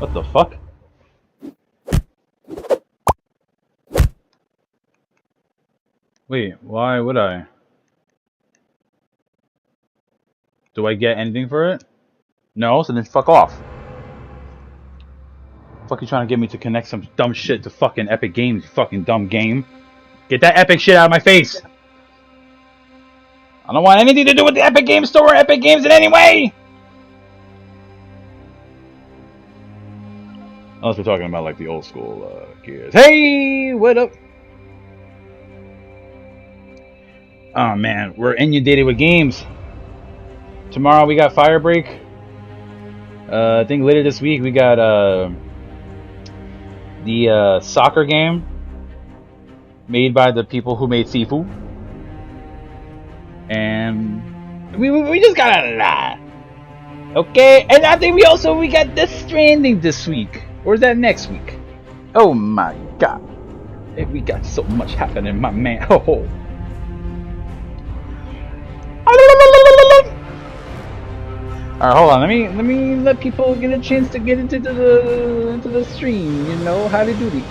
What the fuck? Wait, why would I? Do I get anything for it? No, so then fuck off. Fuck you trying to get me to connect some dumb shit to fucking Epic Games, you fucking dumb game. Get that Epic shit out of my face! I don't want anything to do with the Epic Games Store or Epic Games in any way! Unless we're talking about like the old school gears. Hey, what up? Oh man, we're inundated with games. Tomorrow we got Firebreak. I think later this week we got the soccer game made by the people who made Sifu. And we just got a lot. Okay, and I think we got Death Stranding this week. Or is that next week? Oh my god. We got so much happening, my man. Oh. Alright, hold on. Let me let people get a chance to get into the stream, you know, how to do it.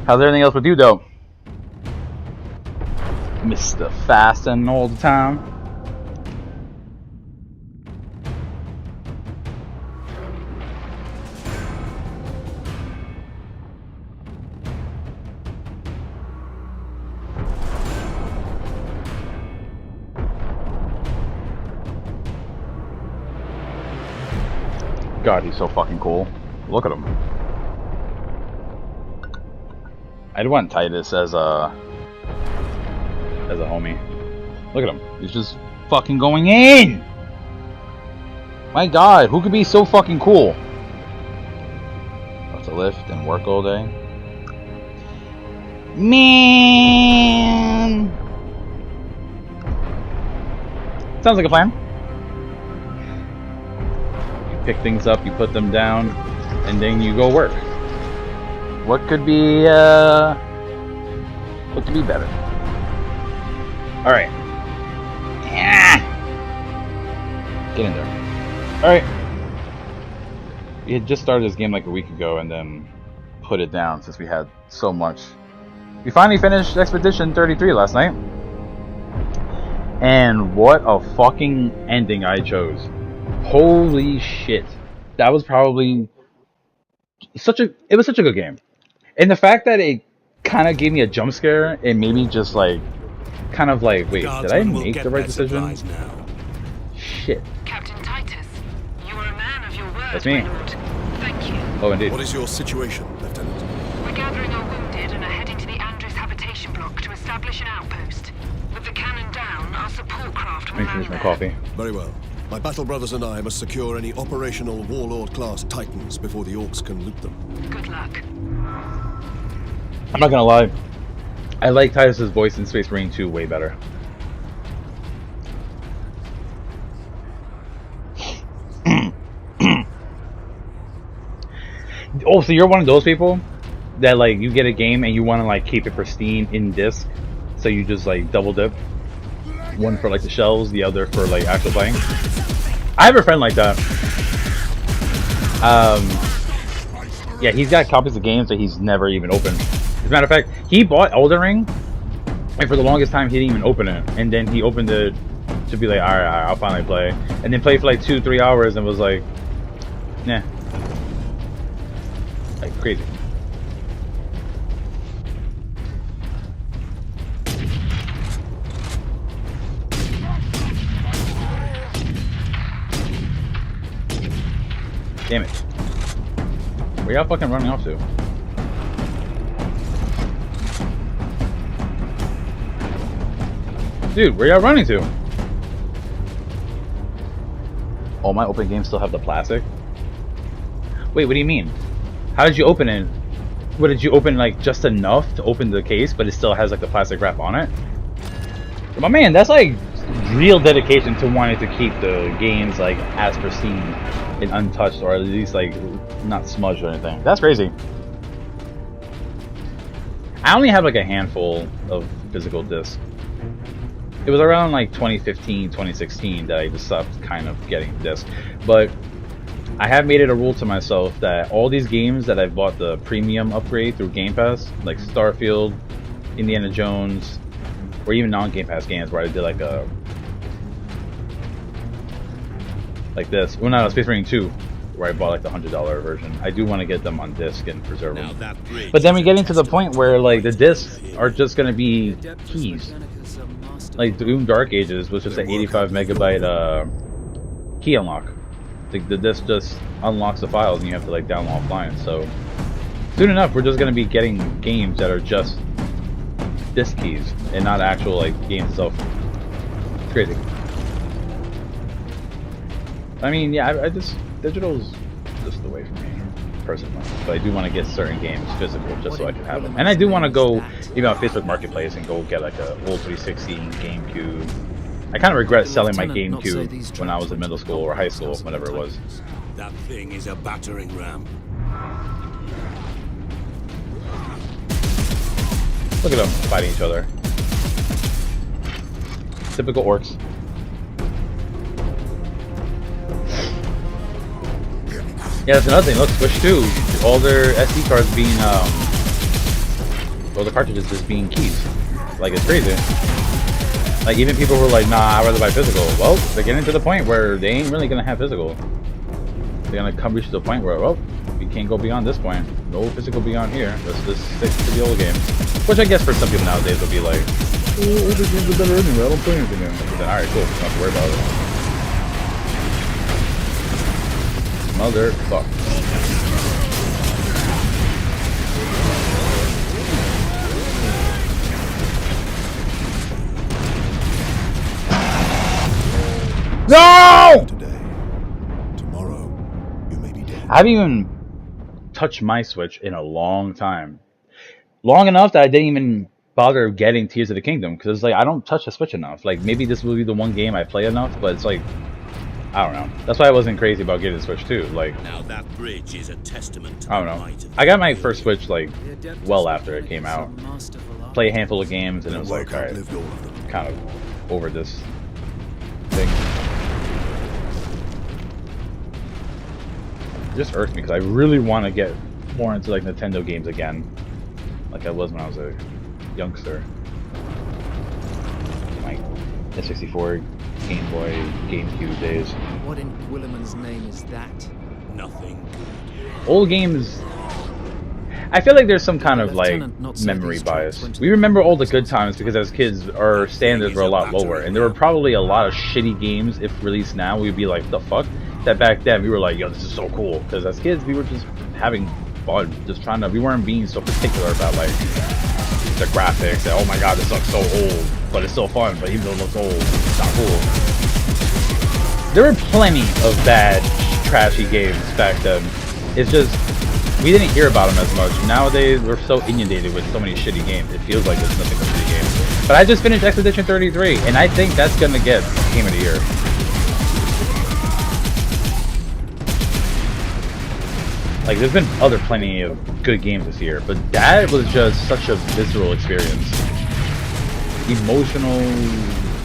How's everything else with you, though? Mr. Fasting all the time. God, he's so fucking cool. Look at him. I'd want Titus as a homie. Look at him. He's just fucking going in! My god, who could be so fucking cool? Have to lift and work all day. Man! Sounds like a plan. You pick things up, you put them down, and then you go work. What could be better? Alright. Yeah. Get in there. Alright. We had just started this game like a week ago and then put it down since we had so much. We finally finished Expedition 33 last night. And what a fucking ending I chose. Holy shit. That was probably it was such a good game. And the fact that it kind of gave me a jump scare, it made me just like, kind of like, wait, did I make the right decision? Shit. Captain Titus, you are a man of your word, That's me. my lord. Thank you. Oh, indeed. What is your situation, Lieutenant? We're gathering our wounded and are heading to the Andres habitation block to establish an outpost. With the cannon down, our support craft will Let me finish land my there. coffee. Very well. My battle brothers and I must secure any operational Warlord-class Titans before the Orcs can loot them. Good luck. I'm not gonna lie. I like Titus's voice in Space Marine 2 way better. Oh, so you're one of those people that like you get a game and you want to like keep it pristine in disc, so you just like double dip, one for like the shelves, the other for like actual playing. I have a friend like that. Yeah, he's got copies of games that he's never even opened. As a matter of fact, he bought Elden Ring, and for the longest time he didn't even open it, and then he opened it to be like, all right, I'll finally play, and then played for like 2-3 hours and was like, nah. Like crazy. Damn it. Where y'all fucking running off to? Dude, where y'all running to? Oh, my open games still have the plastic? Wait, what do you mean? How did you open it? What, did you open like just enough to open the case, but it still has like the plastic wrap on it? My man, that's like real dedication to wanting to keep the games like as pristine and untouched, or at least like not smudged or anything. That's crazy. I only have like a handful of physical discs. It was around like 2015, 2016 that I just stopped kind of getting discs. But I have made it a rule to myself that all these games that I've bought the premium upgrade through Game Pass, like Starfield, Indiana Jones, or even non-Game Pass games where I did like a this. Well, no, Space Marine 2, where I bought like the $100 version. I do want to get them on disc and preserve them. But then we get into the point where like the discs are just going to be keys. Like Doom Dark Ages was just an 85 megabyte key unlock. The disc just unlocks the files and you have to like download offline. So soon enough, we're just going to be getting games that are just disc keys and not actual like game itself. It's crazy. I mean, yeah, I just digital's just the way for me personally. But I do want to get certain games physical just so I can have them. And I do want to go even on Facebook Marketplace and go get like a old 360 GameCube. I kind of regret selling my GameCube when I was in middle school or high school, whatever it was. That thing is a battering ram. Look at them fighting each other. Typical orcs. Yeah, that's another thing. Look, Switch 2, all their SD cards being, all the cartridges just being keys. Like, it's crazy. Like, even people who are like, nah, I'd rather buy physical. Well, they're getting to the point where they ain't really gonna have physical. They're gonna reach to the point where, well, we can't go beyond this point. No physical beyond here. Let's just stick to the old games. Which I guess for some people nowadays will be like, oh, older games are better anyway. I don't play anything new. But then, alright, cool. Don't have to worry about it. Motherfuck. No! Today, tomorrow, you may be dead. I haven't even touched my Switch in a long time. Long enough that I didn't even bother getting Tears of the Kingdom because it's like I don't touch the Switch enough. Like maybe this will be the one game I play enough, but it's like I don't know. That's why I wasn't crazy about getting the Switch too. Like Now that bridge is a testament to I don't know. I got my first Switch like well after it came out. Play a handful of games and it was like, alright, kind of over this thing. It just irks me because I really want to get more into like Nintendo games again, like I was when I was a youngster. My N64, Game Boy, GameCube days. What in Williman's name is that? Nothing. Old games. I feel like there's some kind of like memory bias. We remember all the good times because as kids our standards were a lot lower, and there were probably a lot of shitty games if released now. We'd be like, the fuck? That back then we were like, yo, this is so cool. Because as kids we were just having fun, just trying to. We weren't being so particular about like the graphics. That, oh my god, this looks so old, but it's still fun. But even though it looks old, it's not cool. There were plenty of bad, trashy games back then. It's just we didn't hear about them as much. Nowadays, we're so inundated with so many shitty games. It feels like there's nothing but shitty games. But I just finished Expedition 33, and I think that's gonna get Game of the Year. Like, there's been other plenty of good games this year, but that was just such a visceral experience. Emotional,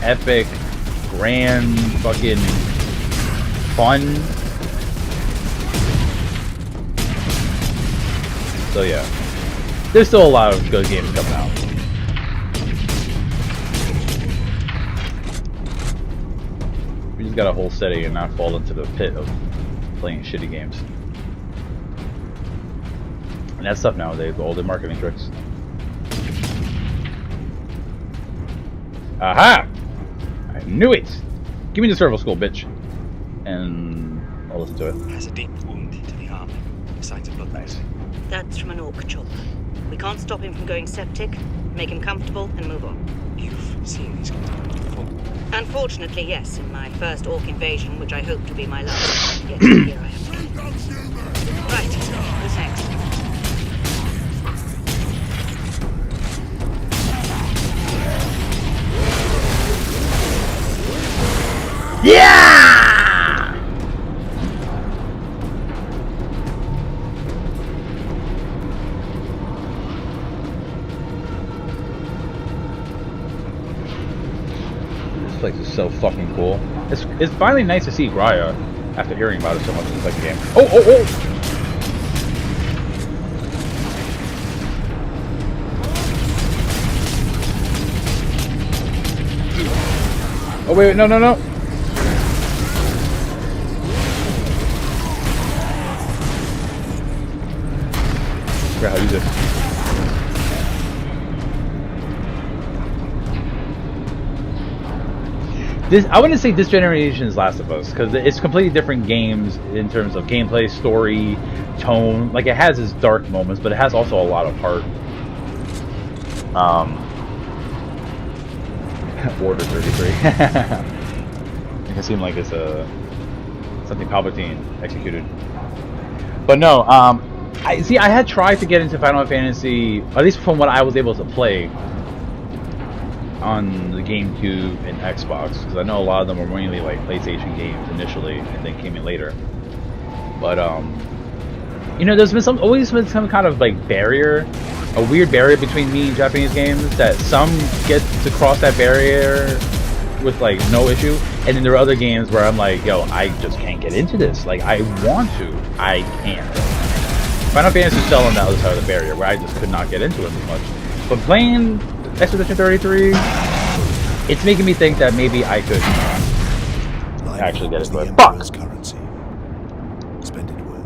epic, grand, fucking fun. So yeah, there's still a lot of good games coming out. We just gotta hold steady and not fall into the pit of playing shitty games. And that's stuff nowadays, the older marketing tricks. Aha! I knew it! Give me the survival school, bitch. And I'll listen to it. Has a deep wound to the arm. Signs of blood. Nice. That's from an orc chopper. We can't stop him from going septic, make him comfortable, and move on. You've seen these guys before? Unfortunately, yes, in my first orc invasion, which I hope to be my last. Yes, here I am. Right, who's next? Yeah! place is so fucking cool. It's finally nice to see Graya after hearing about it so much in the second game. Oh, oh, oh! Oh wait, no, no, no! Forgot how to use it. I wouldn't say this generation is Last of Us, because it's completely different games in terms of gameplay, story, tone. Like, it has its dark moments, but it has also a lot of heart. Order 33. It can seem like it's something Palpatine executed. But no, I had tried to get into Final Fantasy, at least from what I was able to play on the GameCube and Xbox, because I know a lot of them were mainly like PlayStation games initially, and then came in later. But you know, there's been always been some kind of like barrier, a weird barrier between me and Japanese games, that some get to cross that barrier with like no issue, and then there are other games where I'm like, yo, I just can't get into this. Like, I want to, I can't. Final Fantasy is still on the other side of the barrier, where I just could not get into it as much. But playing Expedition 33, it's making me think that maybe I could actually get into it. Fuck! Currency. Spend it well.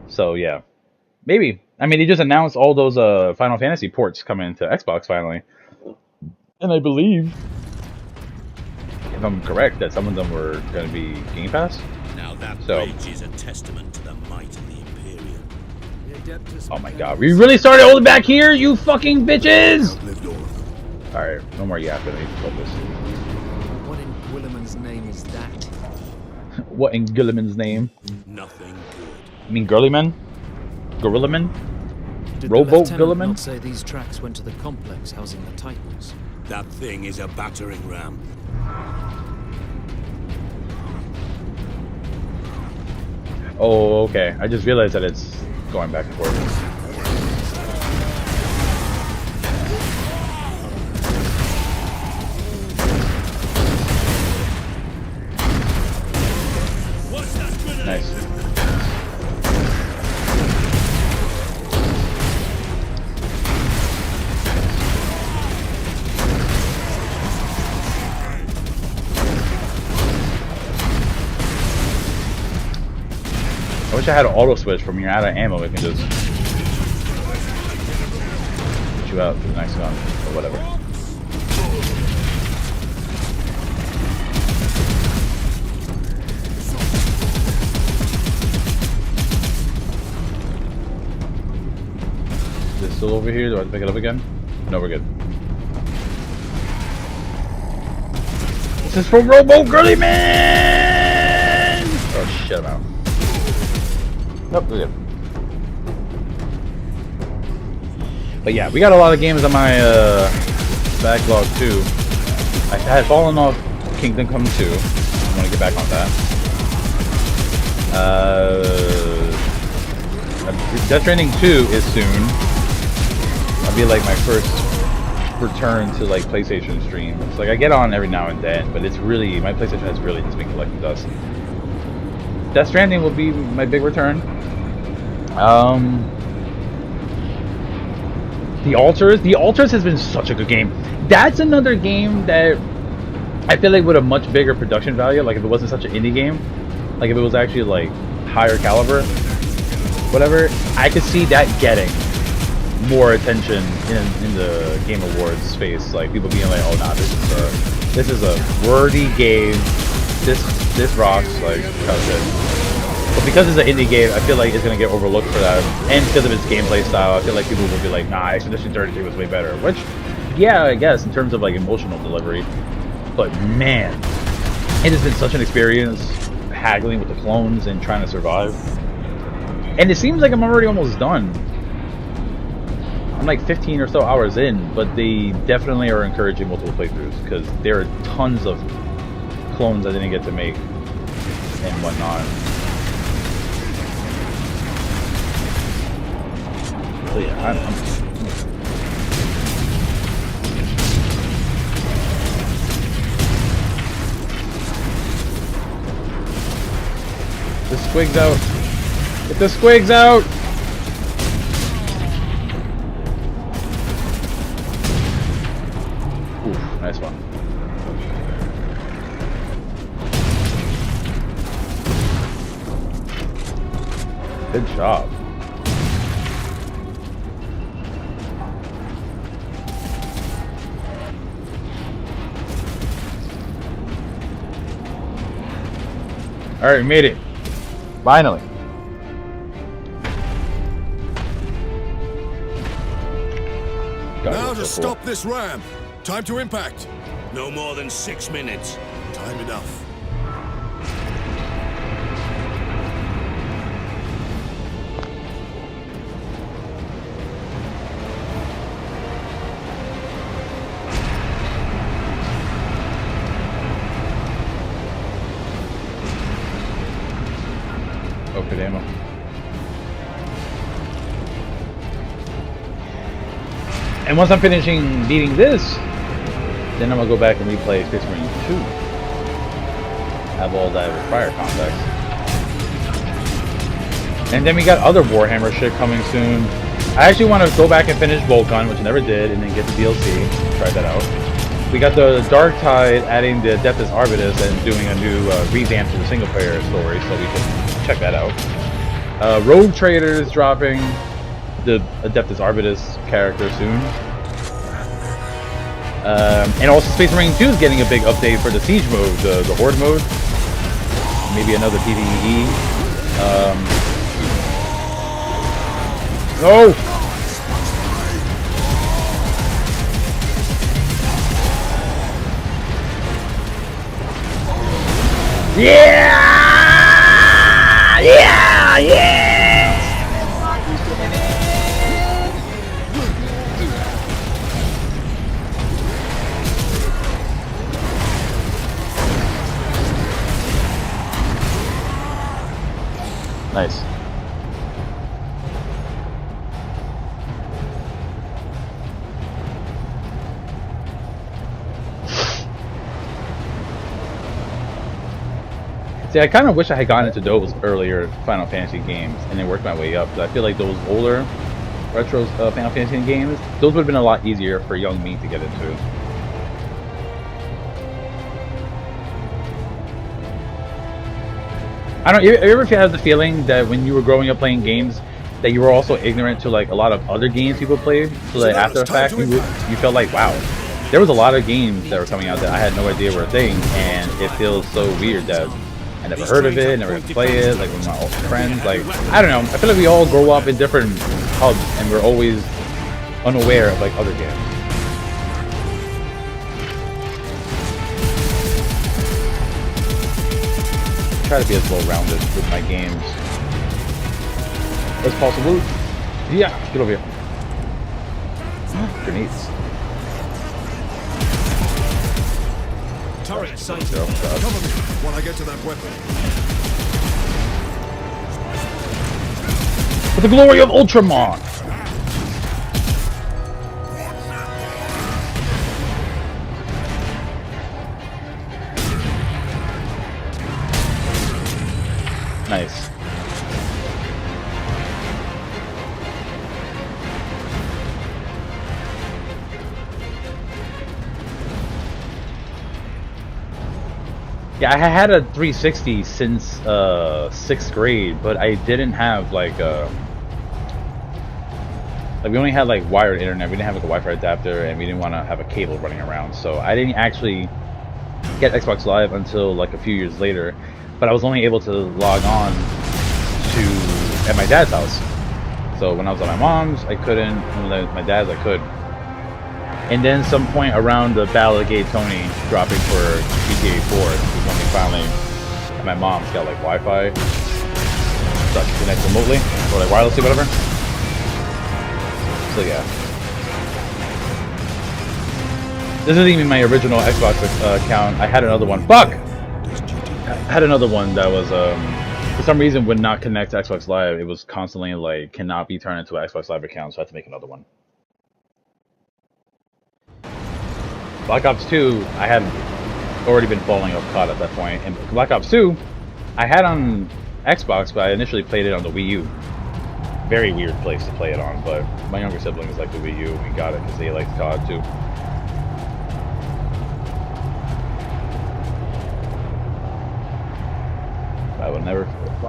So yeah, maybe. I mean, they just announced all those Final Fantasy ports coming to Xbox finally, and I believe, if I'm correct, that some of them were going to be Game Pass. Now that So- bridge is a testament to the might of the Imperium. Oh my god, we really started holding back here, you fucking bitches! Outlived all of them. Alright, no more yapping, I need to focus. What in Guilliman's name is that? What in Gilliman's name? Nothing good. You mean Girlyman? Gorillaman? Did Rowboat the lieutenant Guilliman? not say these tracks went to the complex housing the Titans? That thing is a battering ram. Oh, okay. I just realized that it's going back and forth. Nice. I wish I had an auto switch from you're out of ammo, it can just put you out to the next gun or whatever. Is it still over here? Do I have to pick it up again? No, we're good. This is from Robo Girly Man! Oh shit, I'm out. Nope, we're good. But yeah, we got a lot of games on my backlog too. I had fallen off Kingdom Come 2. I want to get back on that. Death Stranding 2 is soon. That'll be like my first return to like PlayStation streams. Like I get on every now and then, but it's really, my PlayStation has really just been collecting dust. Death Stranding will be my big return. The Altars has been such a good game. That's another game that I feel like with a much bigger production value, like if it wasn't such an indie game, like if it was actually like higher caliber, whatever, I could see that getting more attention in the Game Awards space. Like people being like, oh nah, this is a worthy game. This rocks, like that's it. But because it's an indie game, I feel like it's gonna get overlooked for that, and because of its gameplay style, I feel like people will be like, "Nah, Expedition 33 was way better." Which, yeah, I guess in terms of like emotional delivery, but man, it has been such an experience haggling with the clones and trying to survive. And it seems like I'm already almost done. I'm like 15 or so hours in, but they definitely are encouraging multiple playthroughs because there are tons of clones I didn't get to make and whatnot. So yeah, squigs out. Get the squigs out! Oof, nice one. Good job. Alright, we made it. Finally. Now to stop this ram. Time to impact. No more than 6 minutes. Time enough. Oh, good ammo. And once I'm finishing beating this, then I'm gonna go back and replay Space Marine 2. Have all that prior context. And then we got other Warhammer shit coming soon. I actually want to go back and finish Volcon, which I never did, and then get the DLC. Try that out. We got the Dark Tide adding the Adeptus Arbitus and doing a new revamp to the single player story, so we can check that out. Rogue Traders dropping the Adeptus Arbitus character soon. And also Space Marine 2 is getting a big update for the Siege mode, the Horde mode. Maybe another PvE. No! Yeah! Yeah! Yeah! Nice. See, I kind of wish I had gotten into those earlier Final Fantasy games and then worked my way up. Because I feel like those older retro Final Fantasy games, those would have been a lot easier for young me to get into. I don't. You ever have the feeling that when you were growing up playing games, that you were also ignorant to like a lot of other games people played? So that after the fact, you felt like, wow, there was a lot of games that were coming out that I had no idea were a thing, and it feels so weird that I never heard of it, never got to play it, like with my old friends. Like, I don't know. I feel like we all grow up in different hubs, and we're always unaware of like other games. Try to be as well-rounded with my games as possible. Yeah, get over here. Grenades. Turret sighted. Cover me while I get to that weapon. For the glory of Ultramar! Nice. Yeah, I had a 360 since 6th grade, but I didn't have like we only had like wired internet. We didn't have like a Wi-Fi adapter, and we didn't want to have a cable running around. So I didn't actually get Xbox Live until like a few years later. But I was only able to log on at my dad's house. So when I was at my mom's, I couldn't. When I was at my dad's, I could. And then some point around the Battle of Gay Tony dropping for GTA 4 is when we finally, at my mom's got like Wi-Fi, so I could connect remotely or like wirelessly, whatever. So yeah. This isn't even my original Xbox account. I had another one. Fuck! I had another one that was for some reason would not connect to Xbox Live. It was constantly like cannot be turned into an Xbox Live account, so I had to make another one. Black Ops 2, I had already been falling off COD at that point, and Black Ops 2, I had on Xbox, but I initially played it on the Wii U. Very weird place to play it on, but my younger siblings like the Wii U, and we got it because they liked COD too.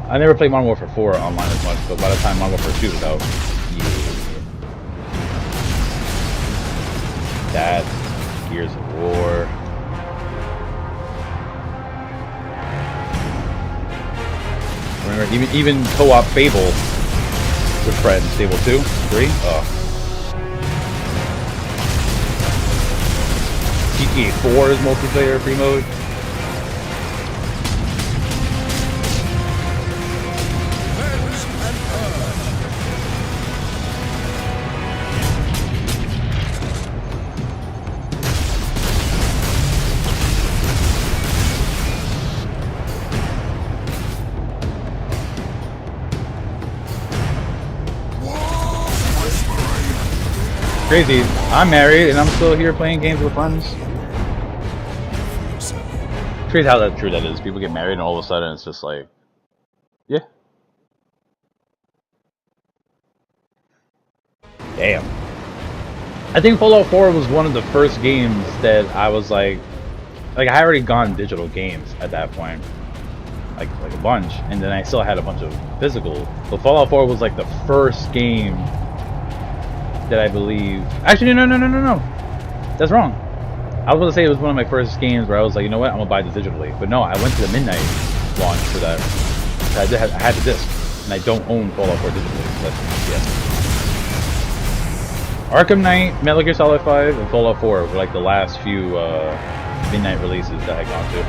I never played Modern Warfare 4 online as much, but by the time Modern Warfare 2 was out, yeah. That, Gears of War. Remember, even co-op Fable with friends. Fable 2, 3, GTA 4 is multiplayer free mode. Crazy. I'm married and I'm still here playing games with friends. Crazy how true that is. People get married and all of a sudden it's just like, yeah. Damn. I think Fallout 4 was one of the first games that I was like I had already gone digital games at that point. Like a bunch. And then I still had a bunch of physical. But Fallout 4 was like the first game that I believe. Actually, no. That's wrong. I was going to say it was one of my first games where I was like, you know what, I'm going to buy this digitally. But no, I went to the midnight launch for that. I had the disc, and I don't own Fallout 4 digitally. But, yeah. Arkham Knight, Metal Gear Solid 5, and Fallout 4 were like the last few midnight releases that I had gone to.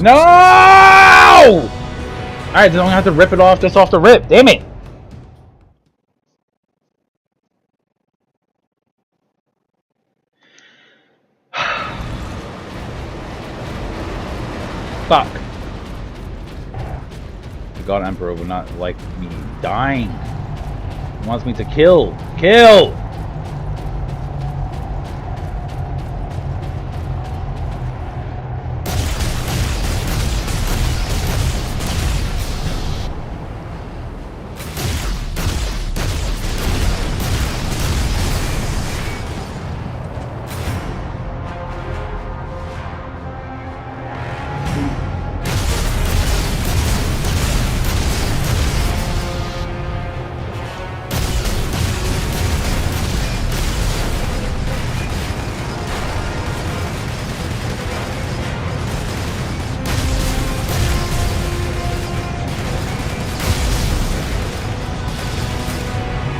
No! Alright, then I'm gonna have to rip it off just off the rip. Damn it! Fuck. The God Emperor would not like me dying. He wants me to kill. Kill!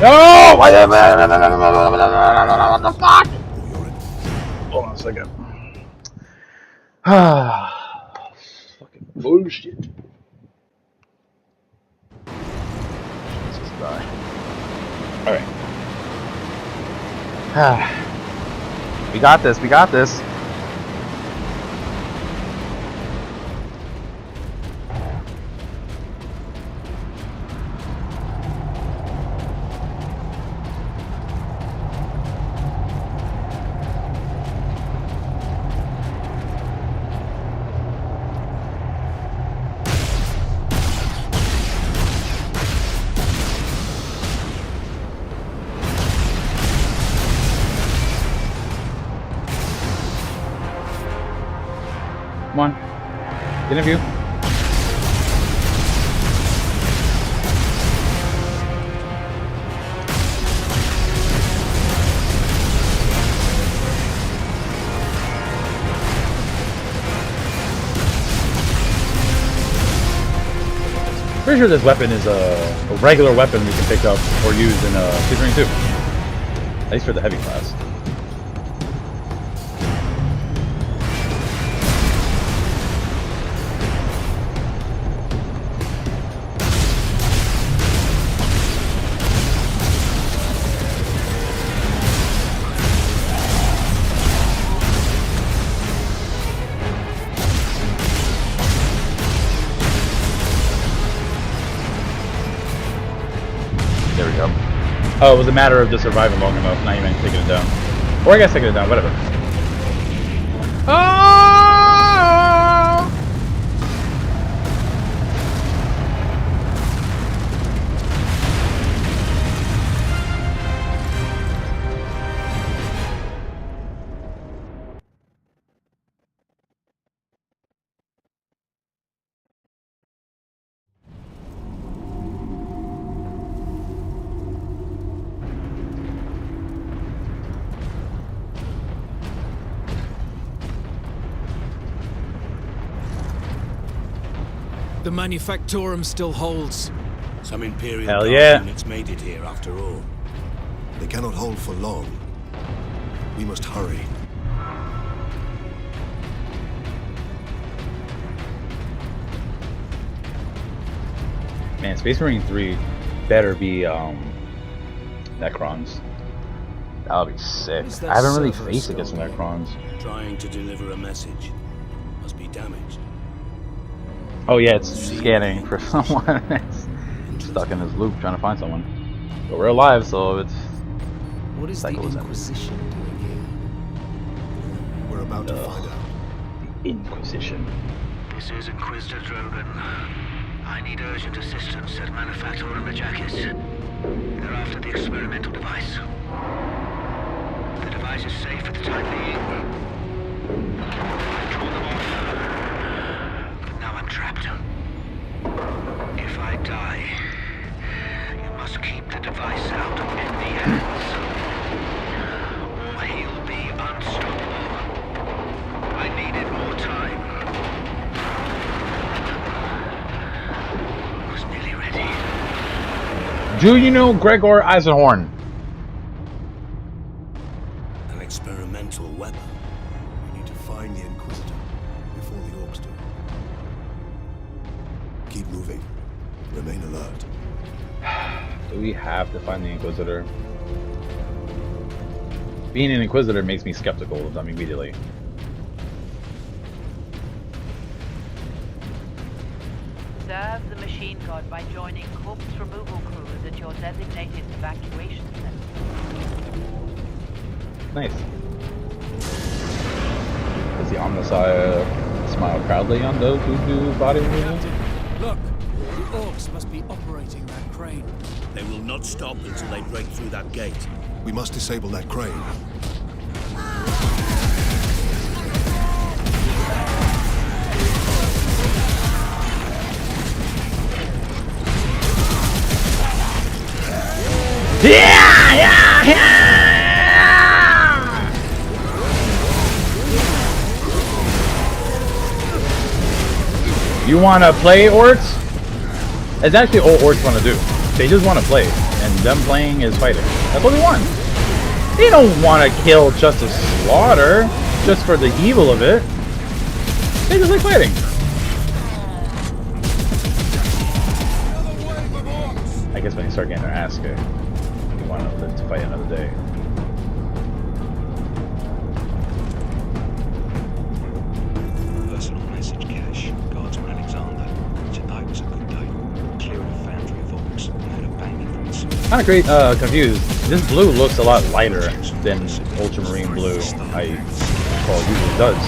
No! What the fuck? Hold on a second. Fucking bullshit. Let's just die. Alright. We got this, we got this. Come on. Interview. Pretty sure this weapon is a regular weapon we can pick up or use in Featuring 2. At least for the heavy class. Oh, it was a matter of just surviving long enough, not even taking it down. Or I guess taking it down, whatever. Oh! The Manufactorum still holds. Some Imperial Hell Guard yeah. units made it here after all. They cannot hold for long. We must hurry. Man, Space Marine 3 better be Necrons. That would be sick. What is that I haven't really server faced against skull? Necrons. Trying to deliver a message. Must be damaged. Oh yeah, it's scanning for someone that's stuck in this loop trying to find someone. But we're alive, so it's... What is the Cycle is Inquisition doing here? We're about to find out. the Inquisition. This is Inquisitor Drogan. I need urgent assistance at Manufactorum Majakis. They're after the experimental device. The device is safe for the time being. I draw them off. But now I'm trapped. If I die, you must keep the device out of enemy hands. Or he'll be unstoppable. I needed more time. Was nearly ready. Do you know Gregor Eisenhorn? An experimental weapon. We need to find the Inquisitor before the Orcs do. Keep moving. Remain alert. Do we have to find the Inquisitor? Being an Inquisitor makes me skeptical of them immediately. Serve the machine god by joining corpse removal crews at your designated evacuation center. Nice. Does the Omnissiah smile proudly on those who do body removal? Captain, look! The Orcs must be operating that crane. They will not stop until they break through that gate. We must disable that crane. You want to play orcs? It's actually all orcs want to do. They just want to play, and them playing is fighting. That's what they want. They don't want to kill just to slaughter, just for the evil of it. They just like fighting. I guess when you start getting their ass kicked, you want to live to fight another day. Personal message cache. Guardsman Alexander. Tonight was a good day. Cleared a foundry of Orcs and had a banging rinse. Kind of great, confused. This blue looks a lot lighter than Ultramarine blue I recall usually does.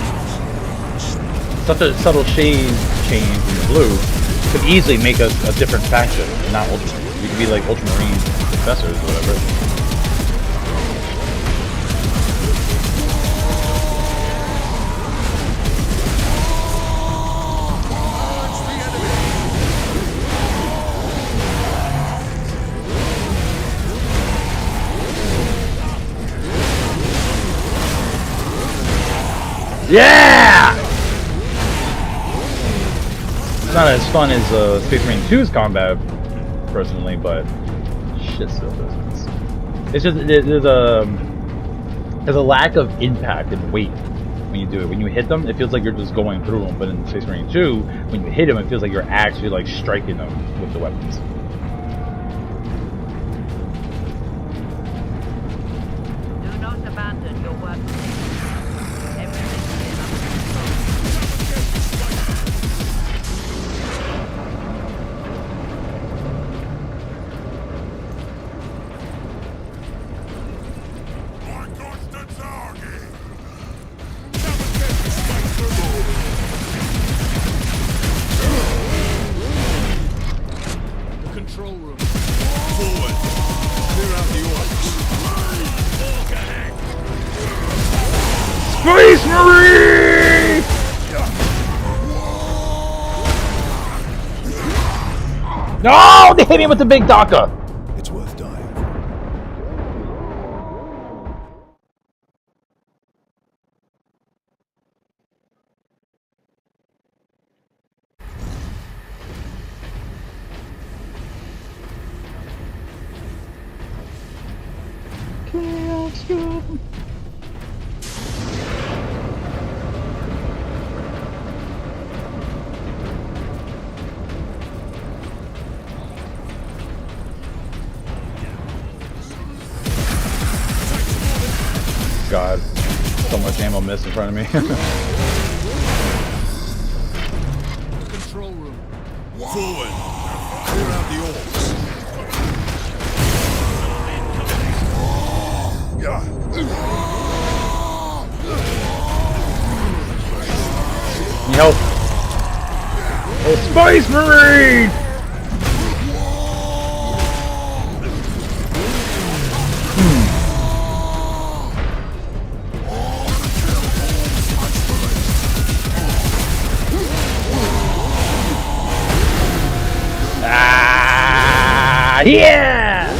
Such a subtle shade change in the blue could easily make us a different faction, and not Ultramarine. We could be like Ultramarine professors or whatever. Yeah! It's not as fun as Space Marine 2's combat, personally, but shit still does. It's just there's a lack of impact and weight when you do it. When you hit them, it feels like you're just going through them. But in Space Marine 2, when you hit them, it feels like you're actually like striking them with the weapons. Do not abandon your work. Everything is under control. Space Marine! No! They hit me with the big Daka! It's worth dying. God, so much ammo missed in front of me. Control room. Forward! Clear out the orcs. Need help? Oh, Space Marine! Ah, yeah!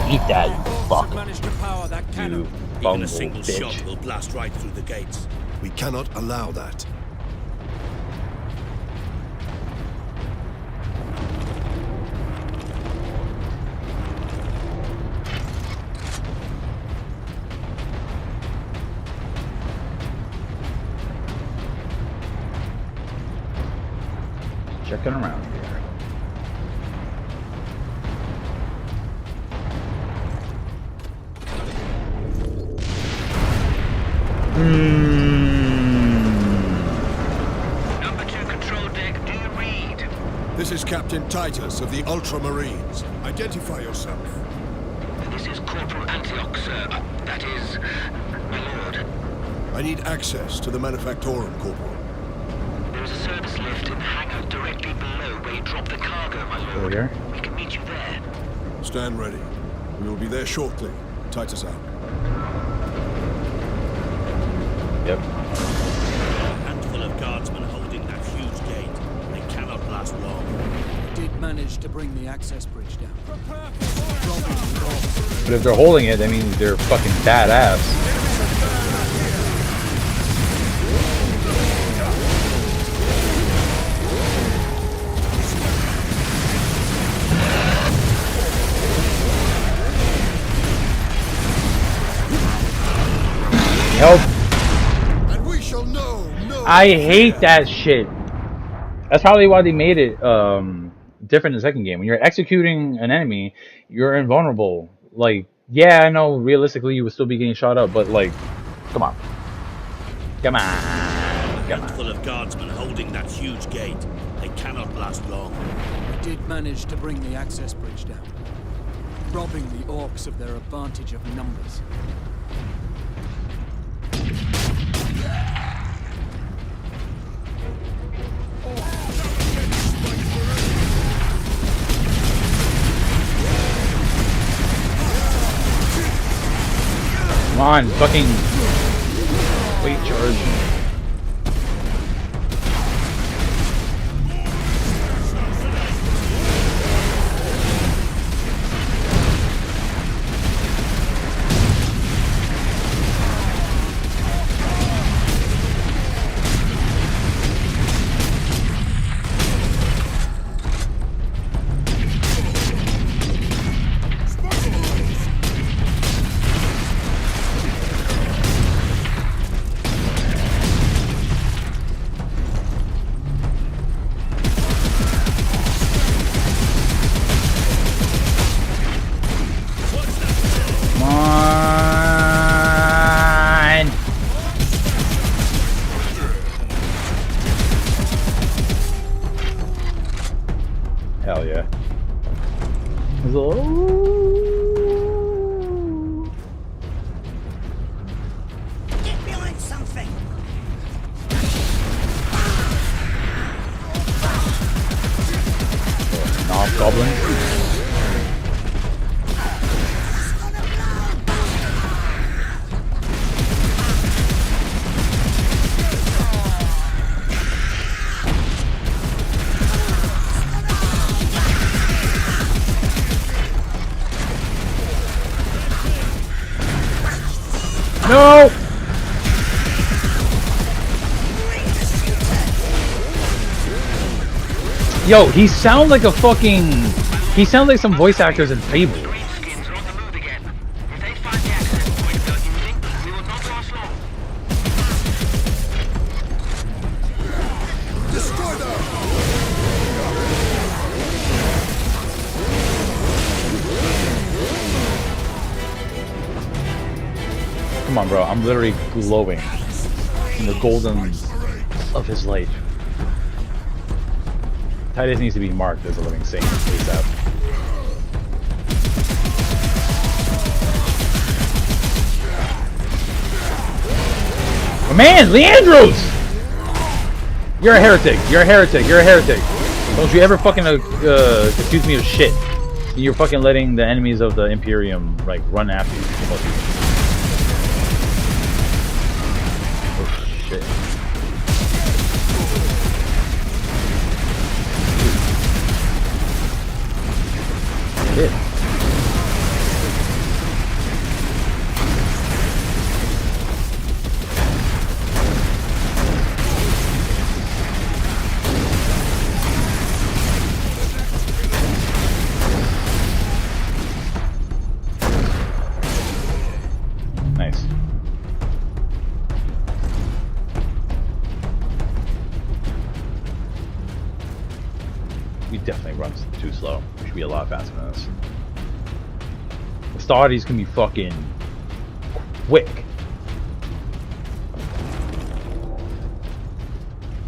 Eat that, you fuck. Managed to power that cannon. You Even bungle a single bitch. shot will blast right through the gates. We cannot allow that. Checking around here. Number 2 control deck, do you read? This is Captain Titus of the Ultramarines. Identify yourself. This is Corporal Antioch, sir. That is, my lord. I need access to the Manufactorum, Corporal. There is a service lift in the hangar directly below where you drop the cargo, my lord. Over here? We can meet you there. Stand ready. We will be there shortly. Titus out. Yep. A handful of guardsmen holding that huge gate. They cannot last long. Did manage to bring the access bridge down. But if they're holding it, that means they're fucking badass. Help! And we shall know no I hate that shit. That's probably why they made it different in the second game. When you're executing an enemy, you're invulnerable. Like, yeah, I know realistically you would still be getting shot up, but like, come on. Come on. A Come on. handful of guardsmen holding that huge gate. They cannot last long. Did manage to bring the access bridge down. Robbing the orcs of their advantage of numbers. Come on, fucking wait, charge. Hell yeah. There's a Get behind something! knob goblin. No! Yo, he sounds like a fucking... He sounds like some voice actors in Fable. Greenskins are on the move again. If they find the access point they're using, we will not last long. Destroy them! Come on, bro. I'm literally glowing in the golden of his light. Titus needs to be marked as a living saint ASAP. Man, Leandros! You're a heretic. You're a heretic. You're a heretic. Don't you ever fucking accuse me of shit. You're fucking letting the enemies of the Imperium like run after you. Oh shit. Shit. Nice. We definitely run too slow. We should be a lot faster than this. The Stardies can be fucking quick.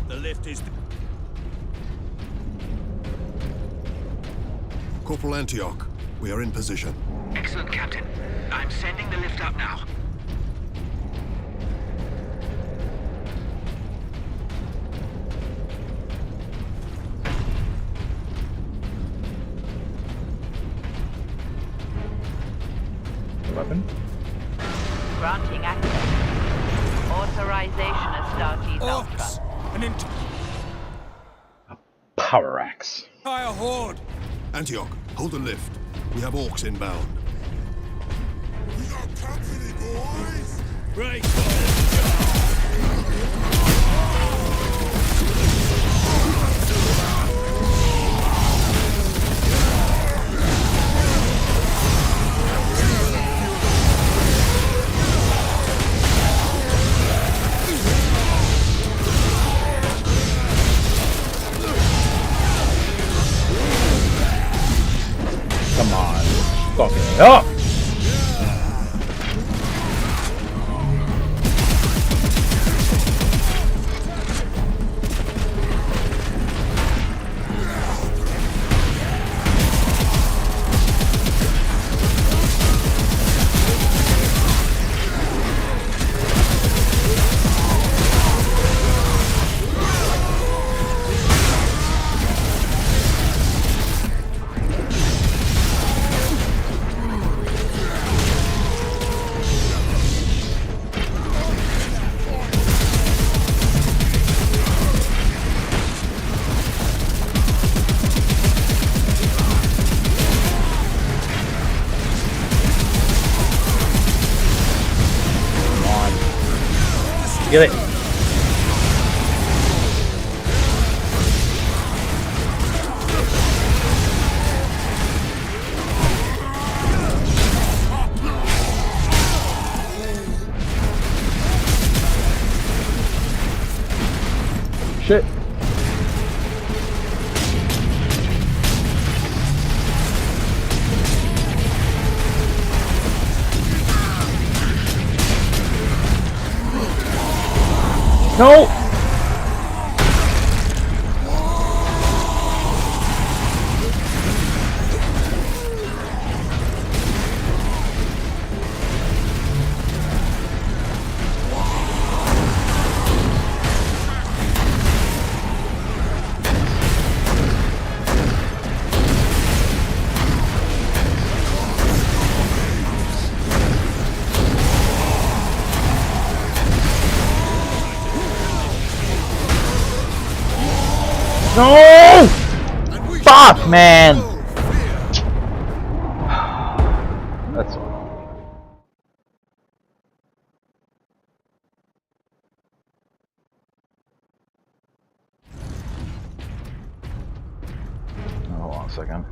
The lift is... Corporal Antioch, we are in position. Excellent, Captain. I'm sending the lift up now. Weapon? Granting access. Authorization as Starkey's Ultra. Orcs! An Power axe. entire horde! Antioch, hold the lift. We have orcs inbound. We got company, boys! Break! Come on. Fucking up! Get it. Shit. No! No! Fuck, man! That's all. second.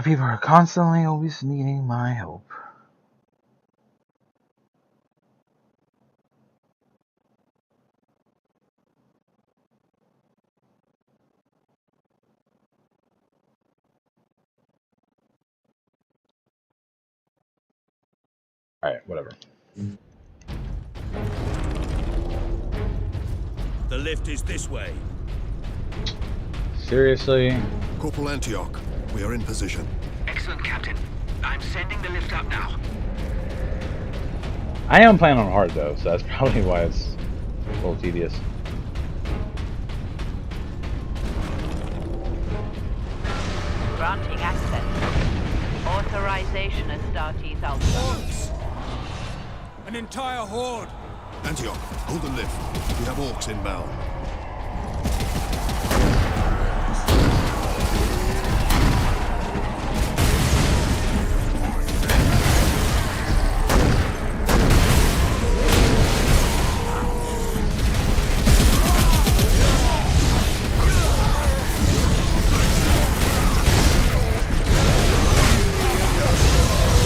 People are constantly always needing my help. Alright, whatever. The lift is this way. Seriously? Corporal Antioch, we are in position. Excellent, Captain. I'm sending the lift up now. I am playing on hard though, so that's probably why it's a little tedious. Granting access. Authorization Astartes Alpha. Orcs! An entire horde! Antioch, hold the lift. We have orcs inbound.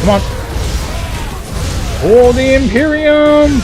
Come on! For the Imperium!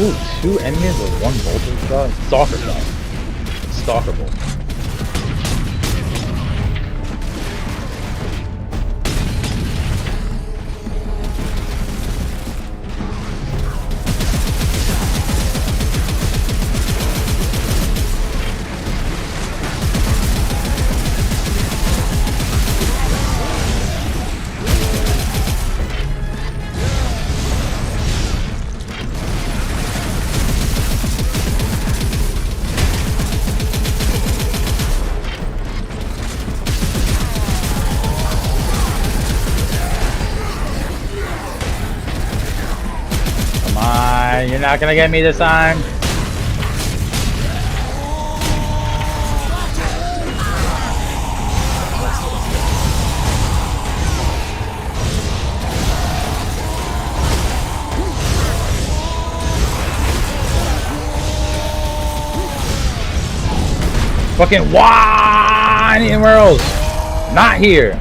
Ooh, 2 enemies with 1 bolter shot? Stalker shot. Stalker bolt. You're not gonna get me this time. Fucking why? Anywhere else? Not here.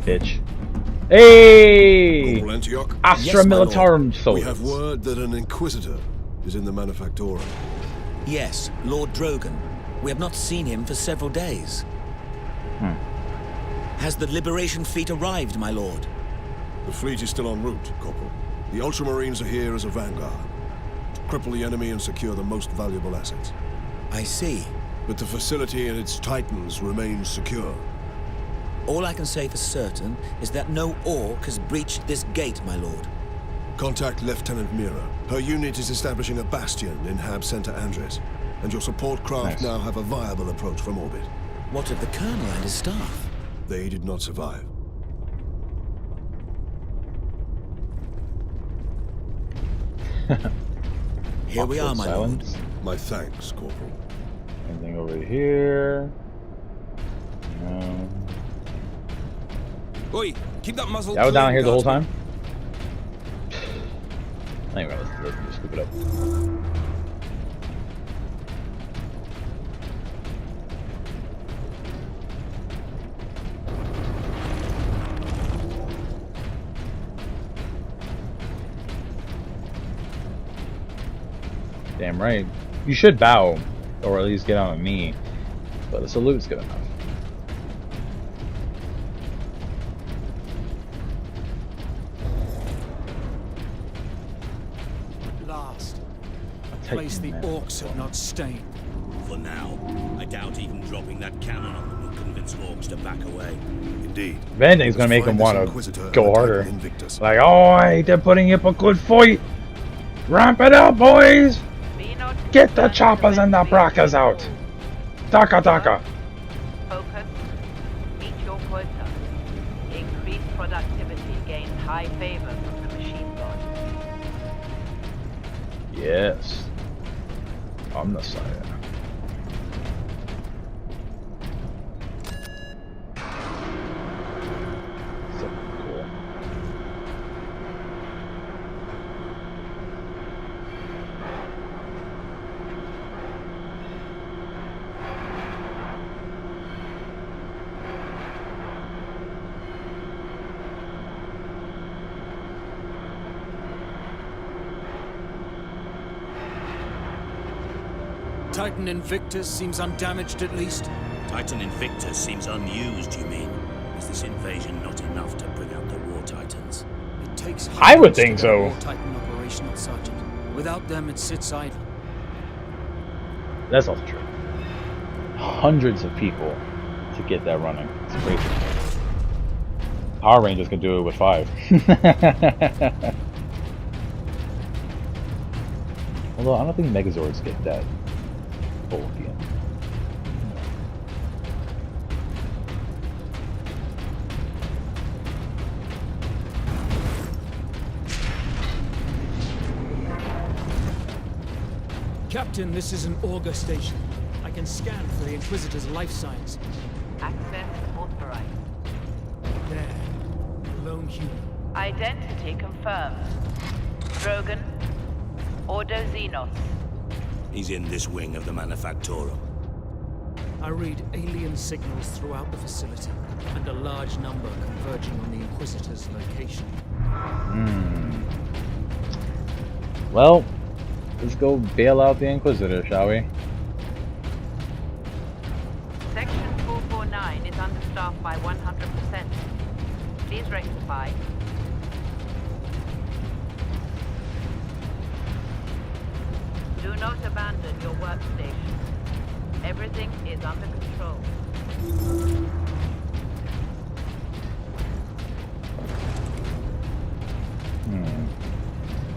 Bitch. Hey! Corporal Antioch? Astra Yes, my Militarum We soldiers. have word that an Inquisitor is in the Manufactorum. Yes, Lord Drogon. We have not seen him for several days. Has the Liberation Fleet arrived, my lord? The fleet is still en route, Corporal. The Ultramarines are here as a vanguard, to cripple the enemy and secure the most valuable assets. I see. But the facility and its titans remain secure. All I can say for certain is that no orc has breached this gate, my lord. Contact Lieutenant Mira. Her unit is establishing a bastion in Hab Center Andres, and your support craft now have a viable approach from orbit. What of the Colonel and his staff? They did not survive. Here we are, my lord. My thanks, Corporal. Anything over here? No. Oi, keep that muzzle. That was down here the whole time? Anyway, let's scoop it up. Damn right. You should bow, or at least get on a knee. But a salute's good enough. At last. A Titan place the man. orcs have not stained. For now, I doubt even dropping that cannon on them will convince orcs to back away. Indeed. If anything's gonna make them want to go harder. Like, oh, hey, they're putting up a good fight. Ramp it up, boys. Be not Get the concerned choppers and the with brakas out. Taka taka. Focus. Meet your quota. Increased productivity gains high favor from the machine god. Yes. I'm the sire. So cool. Titan Invictus seems undamaged at least. Titan Invictus seems unused, you mean? Is this invasion not enough to bring out the War Titans? It takes I would hundreds to think get so. a War Titan operational, Sergeant. Without them, it sits idle. That's also true. Hundreds of people to get that running. It's crazy. Power Rangers can do it with 5. Although I don't think Megazords get that bulky. Captain, this is an auger station. I can scan for the Inquisitor's life signs. Access authorized. There. Lone human. Identity confirmed. Drogon. Ordo Xenos. He's in this wing of the Manufactorum. I read alien signals throughout the facility, and a large number converging on the Inquisitor's location. Well, let's go bail out the Inquisitor, shall we? Section 449 is understaffed by 100%. Please rectify. Do not abandon your workstation. Everything is under control.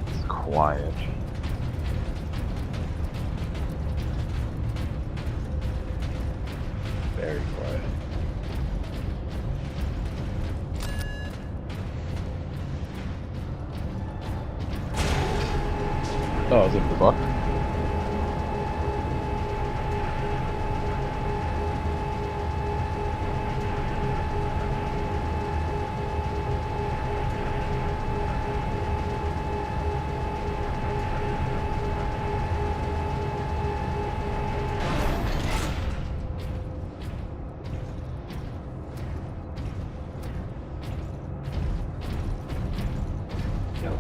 It's quiet. Very quiet. Oh, is it the buck? Yo,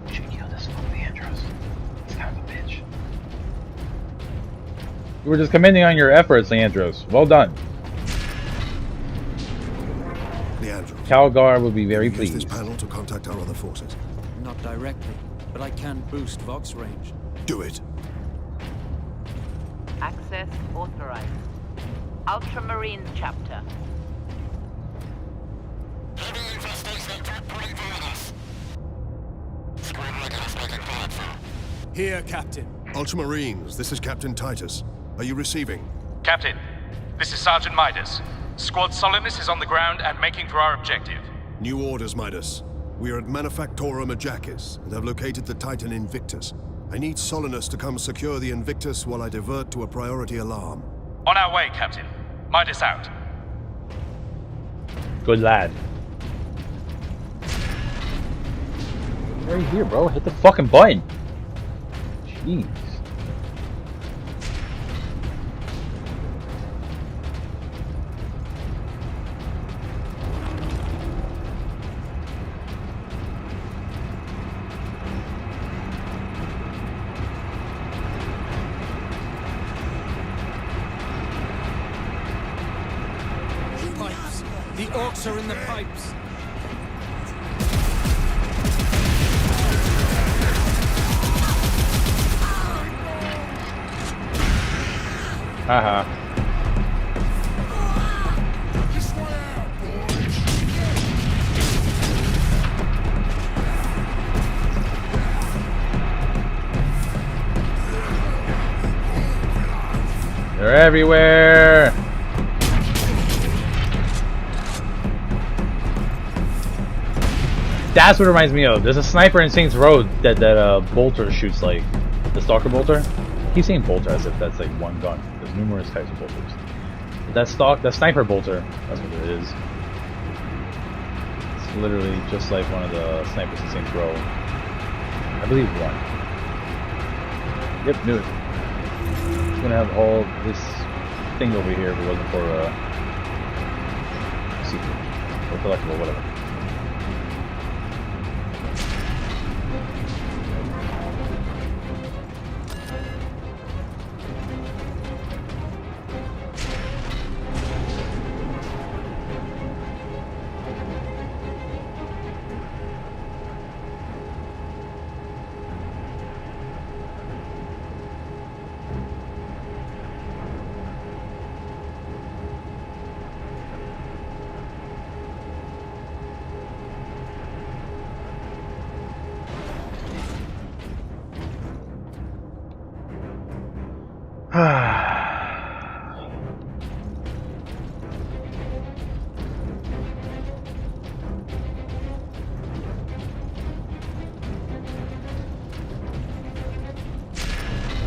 we should kill this one, Leandros. He's kind of a bitch. You were just commending on your efforts, Leandros. Well done. Leandros. Calgar will be very Use pleased. this panel to contact our other forces. Not directly, but I can boost Vox range. Do it. Access authorized. Ultramarines chapter. Here, Captain. Ultramarines, this is Captain Titus. Are you receiving? Captain, this is Sergeant Midas. Squad Solidus is on the ground and making for our objective. New orders, Midas. We are at Manufactorum Ajakis and have located the Titan Invictus. I need Solinus to come secure the Invictus while I divert to a priority alarm. On our way, Captain. Midas out. Good lad. Right here, bro. Hit the fucking button. Jeez. Orcs are in the pipes. Haha. They're everywhere. That's what it reminds me of. There's a sniper in Saints Row that bolter shoots like the stalker bolter. I keep saying bolter as if that's like one gun. There's numerous types of bolters. But that sniper bolter, that's what it is. It's literally just like one of the snipers in Saints Row. I believe one. Yep, knew it. It's gonna have all this thing over here if it wasn't for secret or collectible, whatever.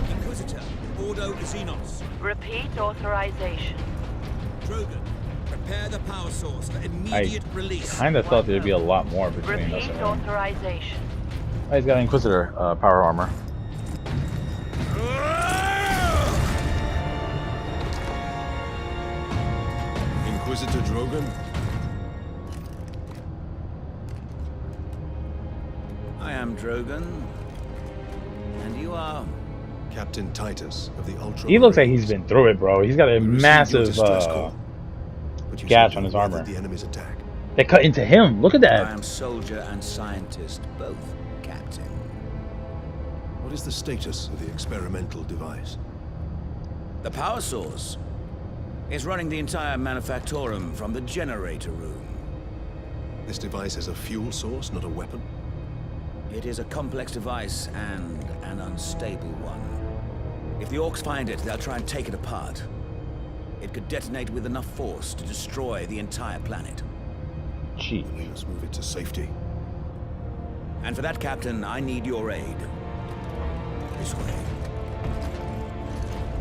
Inquisitor, Ordo Xenos. Repeat authorization. Drogon, prepare the power source for immediate release. Kinda thought there'd be a lot more between us Repeat and him. authorization. Oh, he's got Inquisitor power armor. Inquisitor Drogon? I am Drogon. And you are? Captain Titus of the Ultramar. He looks like he's been through it, bro. He's got a We received your massive distress call, but you gash said on you his weathered armor. The enemy's attack. They cut into him. Look at I that. am soldier and scientist, both, Captain. What is the status of the experimental device? The power source is running the entire manufactorum from the generator room. This device is a fuel source, not a weapon. It is a complex device and an unstable one. If the Orcs find it, they'll try and take it apart. It could detonate with enough force to destroy the entire planet. Gee. We must move it to safety. And for that, Captain, I need your aid. This way.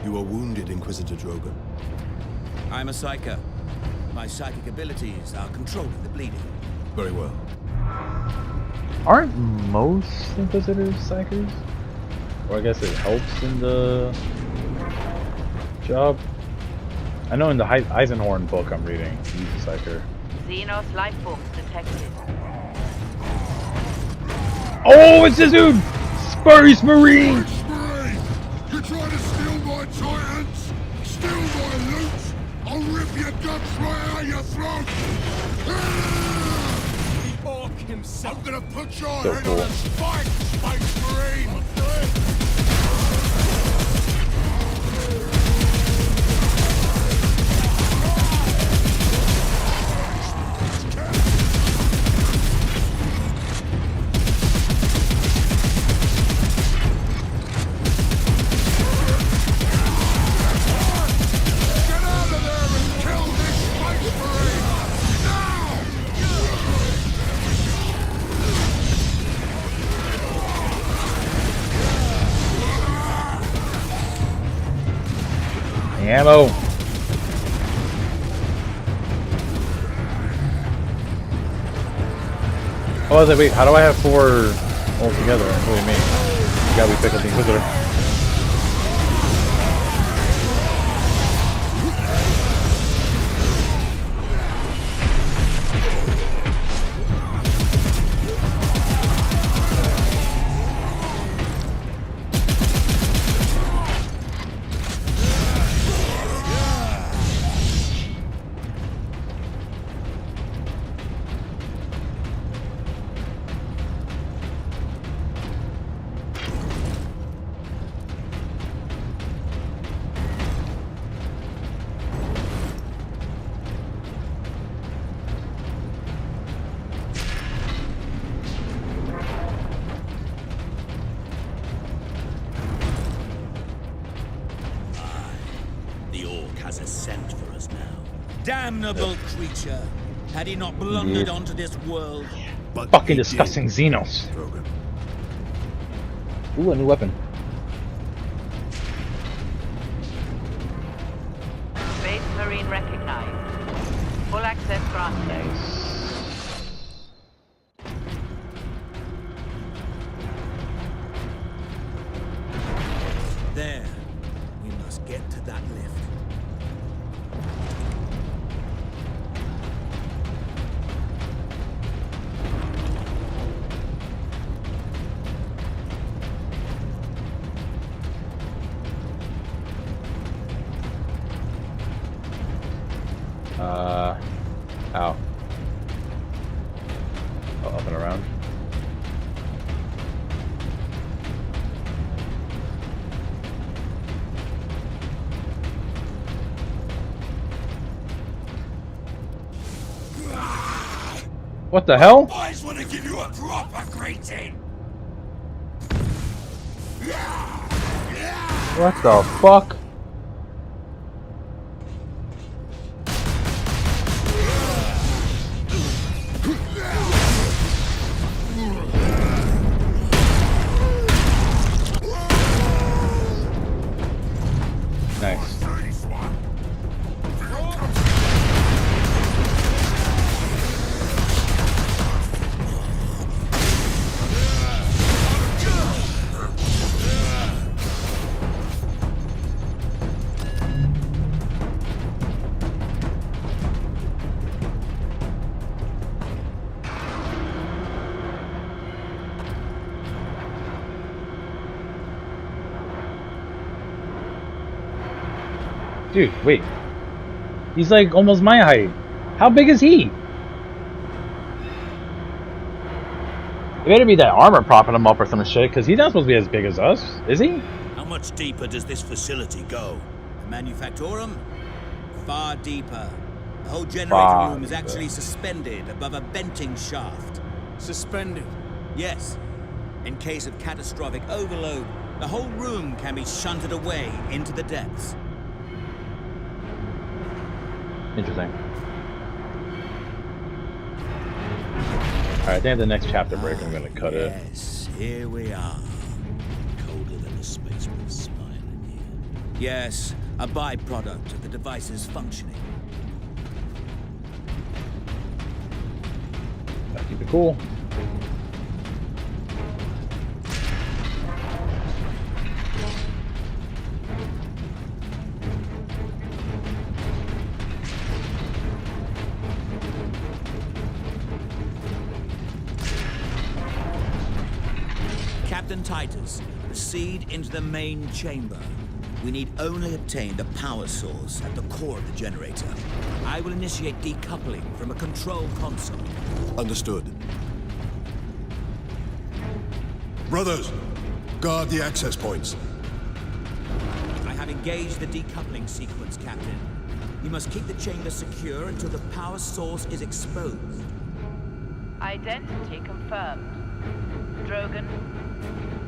You are wounded, Inquisitor Drogon. I'm a psyker. My psychic abilities are controlling the bleeding. Very well. Aren't most Inquisitors psychers? Or I guess it helps in the job. I know in the Eisenhorn book I'm reading, he's a psyker. Xenos life forms detected. Oh, it's this dude! Space Marine! Space Marine! You trying to steal my Titans? Steal my loot? I'll rip your guts right out your throat! The Orc himself. I'm gonna put your So head cool. on a spike, Space Marine! Ammo. Oh, I was like, wait, how do I have 4 all together, including me? You gotta be pick up the Inquisitor. Damnable creature. Had he not blundered onto this world? But Fucking he disgusting did, Xenos. Drogon. Ooh, a new weapon. Space Marine recognized. Full access granted. Nice. There. We must get to that lift. Ow. Oh, up and around. What the hell? Boys want to give you a proper greeting. What the fuck? Nice. Dude, wait. He's like almost my height. How big is he? It better be that armor propping him up or some shit, because he's not supposed to be as big as us, is he? How much deeper does this facility go? The Manufactorum? Far deeper. The whole generator Far room is deeper. actually suspended above a venting shaft. Suspended. Yes. In case of catastrophic overload, the whole room can be shunted away into the depths. Interesting. Alright, I think the next chapter break I'm gonna cut it. Yes, here we are. Colder than a spaceman's smile in here. Yes, a byproduct of the device's functioning. Gotta keep it cool. Captain Titus, proceed into the main chamber. We need only obtain the power source at the core of the generator. I will initiate decoupling from a control console. Understood. Brothers, guard the access points. I have engaged the decoupling sequence, Captain. You must keep the chamber secure until the power source is exposed. Identity confirmed. Drogon.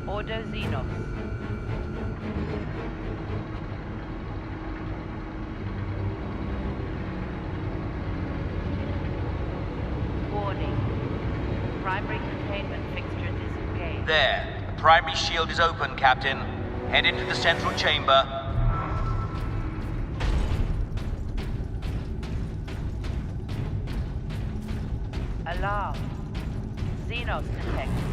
Ordo Xenos. Warning. Primary containment fixture disengaged. There. The primary shield is open, Captain. Head into the central chamber. Alarm. Xenos detected.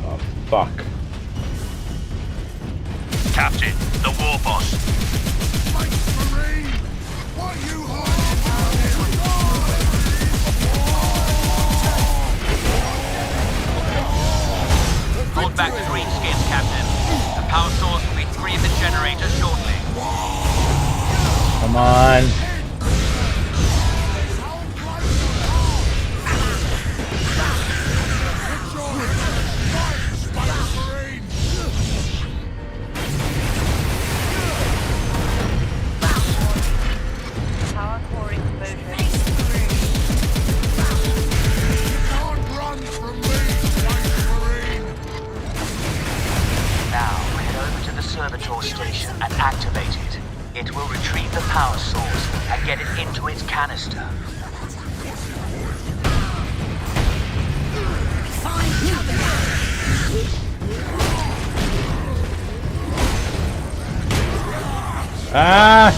Oh, fuck. Captain, the war boss. Hold back the greenskins, Captain. The power source will be free of the generator shortly. Come on. Ah!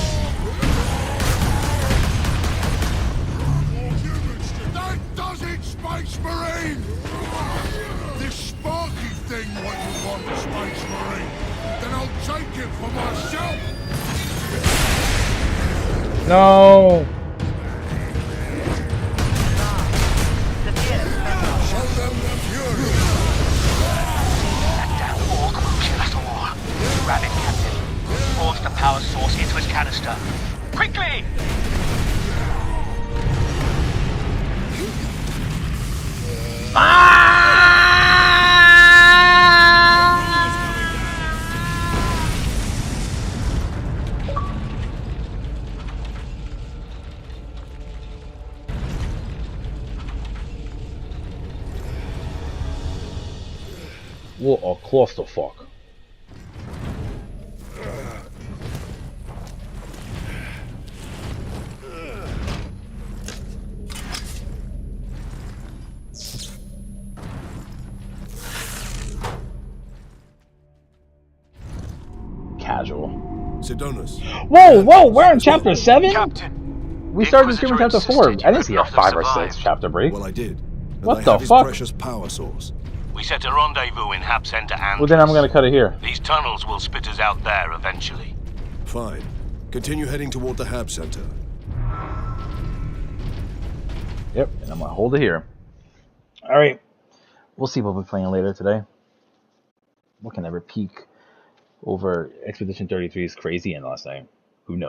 That does it, Space Marine! This sparky thing what you want, Space Marine. Then I'll take it for myself. No! Show them the fury. That damn orc will kill us all. Grab it, Captain. Force the power source into its canister. Quickly! What a clusterfuck. Casual. Sidonus. Whoa, we're in chapter 7? Captain, We started this game in chapter 4. I didn't see a 5 or 6 chapter break. Well, I did. And What I the have his fuck? precious power source. We set a rendezvous in Hab Center and... Well, then I'm gonna cut it here. These tunnels will spit us out there eventually. Fine. Continue heading toward the Hab Center. Yep, and I'm gonna hold it here. Alright. We'll see what we're playing later today. What can ever peak over Expedition 33's crazy end last night? Who knows?